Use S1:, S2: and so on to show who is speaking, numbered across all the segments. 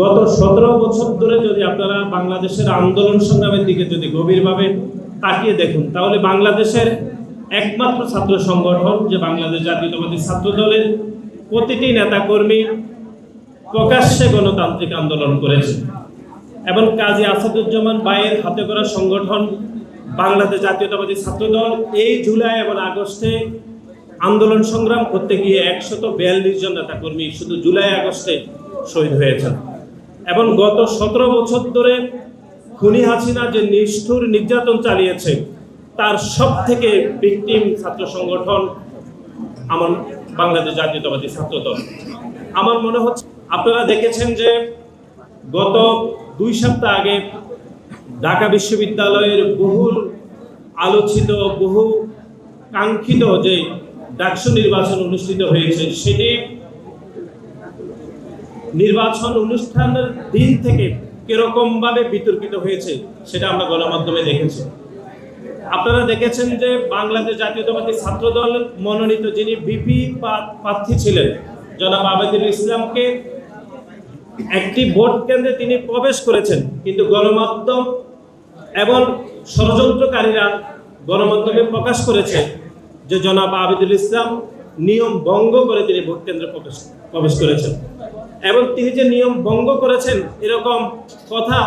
S1: গত 17 বছর ধরে যদি আপনারা বাংলাদেশের আন্দোলন সংগ্রামের দিকে যদি গভীরভাবে তাকিয়ে দেখুন, তাহলে বাংলাদেশের একমাত্র ছাত্র সংগঠন যে বাংলাদেশ জাতীয়তাবাদী ছাত্র দলের প্রতিটি নেতাকর্মী প্রকাশ্যে গণতান্ত্রিক আন্দোলন করেছে এবং কাজী আসাদুজ্জামান ভাইয়ের হাতে করা সংগঠন বাংলাদেশ জাতীয়তাবাদী ছাত্র দল এই জুলাই এবং আগস্টে আন্দোলন সংগ্রাম করতে গিয়ে 142 জন নেতাকর্মী শুধু জুলাই আগস্টে শহীদ হয়েছেন। এবং গত 17 বছর ধরে খুনি হাসিনা যে নিষ্ঠুর নির্যাতন চালিয়েছে তার সব থেকে ভিকটিম ছাত্র সংগঠন আমার বাংলাদেশ জাতীয়তাবাদী ছাত্র দল। আমার মনে হচ্ছে আপনারা দেখেছেন যে গত 2 সপ্তাহ আগে ঢাকা বিশ্ববিদ্যালয়ের বহুল আলোচিত বহু কাঙ্ক্ষিত যে ডাকসু নির্বাচন অনুষ্ঠিত হয়েছে, সেটি নির্বাচন অনুষ্ঠানের দিন থেকে কিরকমভাবে বিতর্কিত হয়েছে সেটা আমরা গণমাধ্যমে দেখেছি। আপনারা দেখেছেন যে বাংলাদেশ জাতীয়তাবাদী ছাত্র দল মনোনীত যিনি ভিপি প্রার্থী ছিলেন জনাব আবেদুল ইসলামকে একটি ভোট কেন্দ্রে তিনি প্রবেশ করেছেন, কিন্তু গণমাধ্যম এবং ষড়যন্ত্রকারীরা গণমাধ্যমে প্রকাশ করেছে যে জনাব আবেদুল ইসলাম নিয়ম ভঙ্গ করে তিনি ভোট কেন্দ্রে প্রবেশ করেছেন এবং তিনি যে নিয়ম ভঙ্গ করেছেন এরকম কথা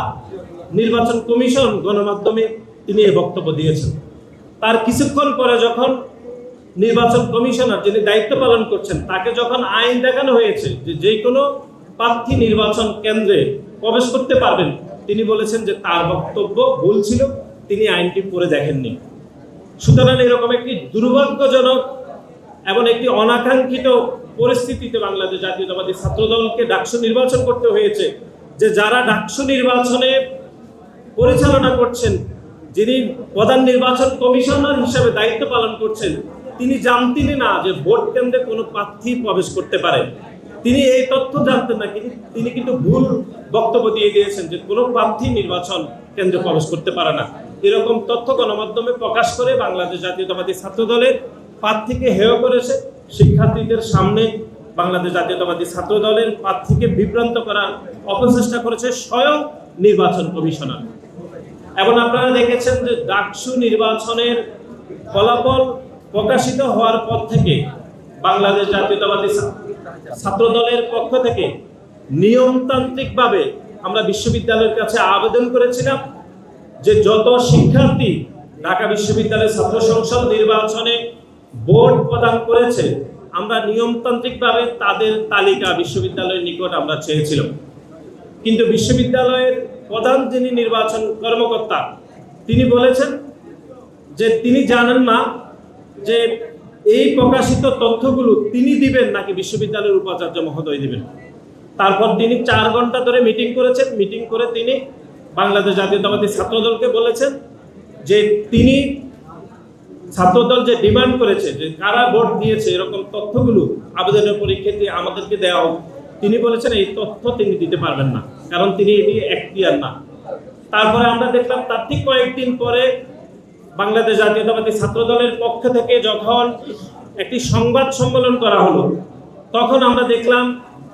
S1: নির্বাচন কমিশন গণমাধ্যমে তিনি এই বক্তব্য দিয়েছেন। তার কিছুক্ষণ পরে যখন নির্বাচন কমিশনার যিনি দায়িত্ব পালন করছেন তাকে যখন আইন দেখানো হয়েছে যে কোনো প্রার্থী নির্বাচন কেন্দ্রে প্রবেশ করতে পারবেন, তিনি বলেছেন যে তার বক্তব্য ভুল ছিল, তিনি আইনটি পড়ে দেখেননি। সুতরাং এরকম একটি দুর্ভাগ্যজনক এবং একটি অনাকাঙ্ক্ষিত পরিস্থিতিতে বাংলাদেশ জাতীয়তাবাদী ছাত্র দলকে ডাকসু নির্বাচন করতে হয়েছে, যে যারা ডাকসু নির্বাচনে পরিচালনা করছেন, যিনি প্রধান নির্বাচন কমিশনার হিসেবে দায়িত্ব পালন করছেন, তিনি জানতেনই না যে ভোট কেন্দ্রে কোনো প্রার্থী প্রবেশ করতে পারে। তিনি এই তথ্য জানতেন না, তিনি কিন্তু ভুল বক্তব্য দিয়ে দিয়েছেন যে কোনো প্রার্থী নির্বাচন কেন্দ্রে প্রবেশ করতে পারে না। এরকম তথ্য গণমাধ্যমে প্রকাশ করে বাংলাদেশ জাতীয়তাবাদী ছাত্র দলের প্রার্থীকে হেয় করেছে। শিক্ষার্থীদের সামনে বাংলাদেশ জাতীয়তাবাদী ছাত্র দলের প্রার্থীকে বিভ্রান্ত করার অপচেষ্টা করেছে স্বয়ং নির্বাচন কমিশনার। এবং আপনারা দেখেছেন যে ডাকসু নির্বাচনের ফলাফল প্রকাশিত হওয়ার পর থেকে বাংলাদেশ জাতীয়তাবাদী ছাত্র দলের পক্ষ থেকে নিয়মতান্ত্রিকভাবে আমরা বিশ্ববিদ্যালয়ের কাছে আবেদন করেছিলাম যে যত শিক্ষার্থী ঢাকা বিশ্ববিদ্যালয়ের ছাত্র সংসদ নির্বাচনে ভোট প্রদান করেছে আমরা নিয়মতান্ত্রিকভাবে তাদের তালিকা বিশ্ববিদ্যালয়ের নিকট আমরা চেয়েছিলাম, কিন্তু বিশ্ববিদ্যালয়ের প্রধান যিনি নির্বাচন কর্মকর্তা তিনি বলেছেন যে তিনি জানেন না যে এই প্রকাশিত তথ্যগুলো তিনি দিবেন নাকি বিশ্ববিদ্যালয়ের উপাচার্য মহোদয় দিবেন। তারপর তিনি 4 ঘন্টা ধরে মিটিং করেছেন। মিটিং করে তিনি বাংলাদেশ জাতীয়তাবাদী ছাত্রদলকে বলেছেন যে তিনি ছাত্রদল যে ডিমান্ড করেছে যে কারা ভোট দিয়েছে এরকম তথ্যগুলো আবেদনের পরীক্ষাতে আমাদেরকে দেওয়া হোক, তিনি বলেছেন এই তথ্য তিনি দিতে পারবেন না, কারণ তিনি এটি এখতিয়ার না। তারপরে আমরা দেখলাম তার ঠিক কয়েকদিন পরে বাংলাদেশ জাতীয়তাবাদী ছাত্র দলের পক্ষ থেকে যখন একটি সংবাদ সম্মেলন করা হলো, তখন আমরা দেখলাম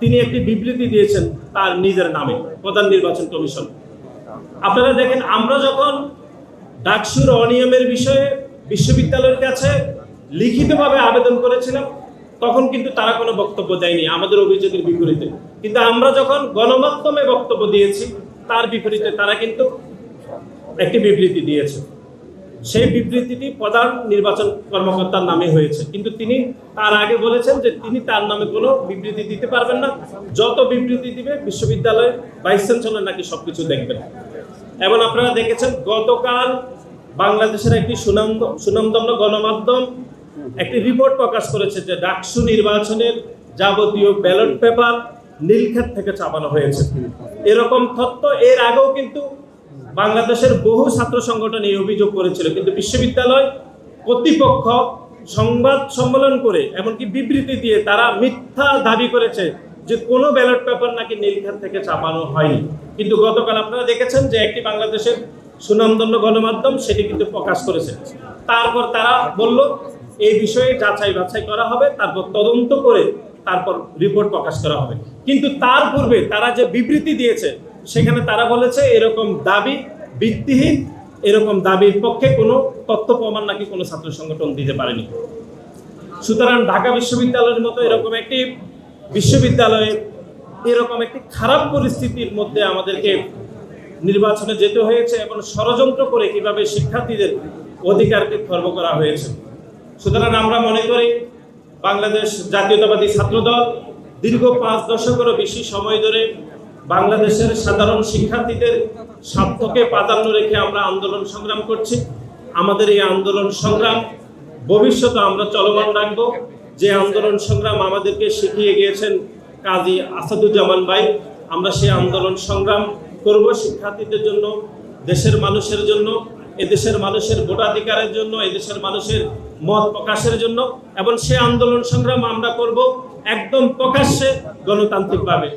S1: তিনি একটি বিবৃতি দিয়েছেন তার নিজের নামে, প্রধান নির্বাচন কমিশন। আপনারা দেখেন, আমরা যখন ডাকসুর অনিয়মের বিষয়ে বিশ্ববিদ্যালয়ের কাছে লিখিতভাবে আবেদন করেছিলাম তখন কিন্তু তারা কোনো বক্তব্য দেয়নি আমাদের অভিযোগের বিপরীতে, কিন্তু আমরা যখন গণমাধ্যমে বক্তব্য দিয়েছি তার বিপরীতে তারা কিন্তু একটি বিবৃতি দিয়েছে। সেই বিবৃতিটি প্রধান নির্বাচন কর্মকর্তার নামে হয়েছে, কিন্তু তিনি তার আগে বলেছেন যে তিনি তার নামে কোনো বিবৃতি দিতে পারবেন না, যত বিবৃতি দিবে বিশ্ববিদ্যালয়ের ভাইস চ্যান্সেলর নাকি সবকিছু দেখবেন। এবং আপনারা দেখেছেন গতকাল বাংলাদেশের একটি সুনামধন্য গণমাধ্যম একটি রিপোর্ট প্রকাশ করেছে যে ডাকসু নির্বাচনের যাবতীয় ব্যালট পেপার নীলক্ষেত থেকে চাপানো হয়েছে। এরকম তথ্য এর আগেও কিন্তু বাংলাদেশের বহু ছাত্র সংগঠন এই অভিযোগ করেছিল, কিন্তু বিশ্ববিদ্যালয় কর্তৃপক্ষ সংবাদ সম্মেলন করে এমনকি বিবৃতি দিয়ে তারা মিথ্যা দাবি করেছে যে কোনো ব্যালট পেপার নাকি নীলক্ষেত থেকে চাপানো হয়নি। কিন্তু গতকাল আপনারা দেখেছেন যে একটি বাংলাদেশের সুনামধন্য গণমাধ্যম সেটি কিন্তু প্রকাশ করেছে। তারপর তারা বলল এই বিষয়ে যাচাই বাছাই করা হবে, তারপর তদন্ত করে তারপর রিপোর্ট প্রকাশ করা হবে। কিন্তু তার পূর্বে তারা যে বিবৃতি দিয়েছে সেখানে তারা বলেছে এরকম দাবি ভিত্তিহীন, এরকম দাবির পক্ষে কোনো তথ্য প্রমাণ নাকি কোনো ছাত্র সংগঠন দিতে পারেনি। সুতরাং ঢাকা বিশ্ববিদ্যালয়ের মতো এরকম একটি বিশ্ববিদ্যালয়ে এরকম একটি খারাপ পরিস্থিতির মধ্যে আমাদেরকে নির্বাচনে যেতে হয়েছে এবং ষড়যন্ত্র করে কিভাবে শিক্ষার্থীদের অধিকারকে খর্ব করা হয়েছে। সুতরাং আমরা মনে করি বাংলাদেশ জাতীয়তাবাদী ছাত্রদল দীর্ঘ 5 দশকেরও বেশি সময় ধরে বাংলাদেশের সাধারণ শিক্ষার্থীদের স্বার্থকে প্রাধান্য রেখে আমরা আন্দোলন সংগ্রাম করছি। আমাদের এই আন্দোলন সংগ্রাম ভবিষ্যতে আমরা চলমান রাখব। যে আন্দোলন সংগ্রাম আমাদেরকে শিখিয়ে গিয়েছেন কাজী আসাদুজ্জামান ভাই, আমরা সেই আন্দোলন সংগ্রাম করব শিক্ষার্থীদের জন্য, দেশের মানুষের জন্য, এদেশের মানুষের ভোটাধিকারের জন্য, এদেশের মানুষের মত প্রকাশের জন্য, এবং সেই আন্দোলন সংগ্রাম আমরা করব একদম প্রকাশ্যে গণতান্ত্রিকভাবে।